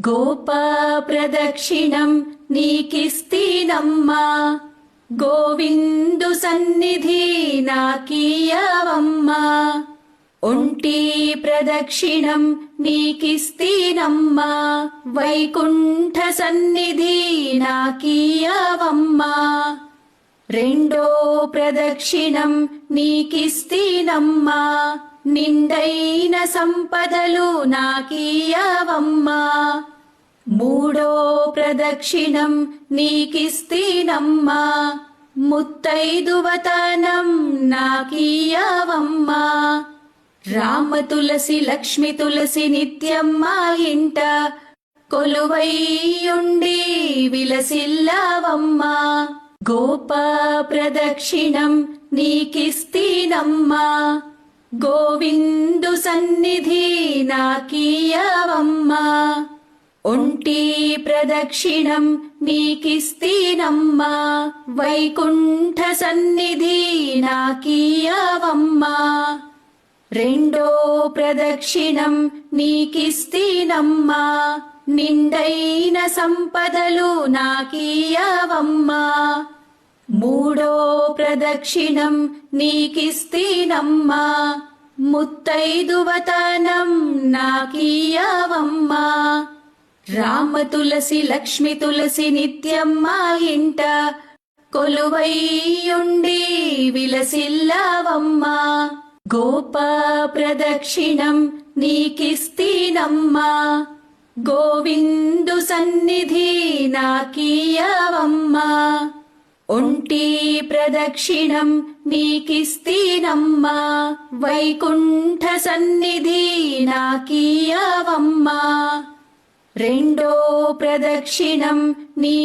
గోపా ప్రదక్షిణం నీకిస్తీనమ్మా, గోవిందు సన్నిధి నాకీయవమ్మా. ఒంటి ప్రదక్షిణం నీకిస్తీనమ్మా, వైకుంఠ సన్నిధి నాకీయవమ్మా. రెండో ప్రదక్షిణం నీకిస్తీనమ్మా, నిండైన సంపదలు నాకీయవమ్మా. మూడో ప్రదక్షిణం నీకిస్తీనమ్మా, ముత్తైదువతనం నాకీయవమ్మా. రామ తులసి లక్ష్మి తులసి నిత్యం మా ఇంట కొలువైయుండి విలసిల్లవమ్మా. గోపా ప్రదక్షిణం నీకిస్తీనమ్మా, గోవిందు సన్నిధి నాకీయవమ్మా. ఒంటి ప్రదక్షిణం నీకిస్తీనమ్మా, వైకుంఠ సన్నిధి నాకీయవమ్మా. రెండో ప్రదక్షిణం నీకిస్తీనమ్మా, నిండైన సంపదలు నాకీయవమ్మా. మూడో ప్రదక్షిణం నీకిస్తీనమ్మా, ముత్తైదువతనం నాకీయవమ్మా. రామ తులసి లక్ష్మి తులసి నిత్యం మా ఇంట కొలువైయుండి విలసిల్లవమ్మా. గోపా ప్రదక్షిణం నీకిస్తీనమ్మా, గోవిందు సన్నిధి నాకీయవమ్మా. ఒంటి ప్రదక్షిణం నీకిస్తీనమ్మా, వైకుంఠ సన్నిధి నాకీయవమ్మా. రెండో ప్రదక్షిణం నీ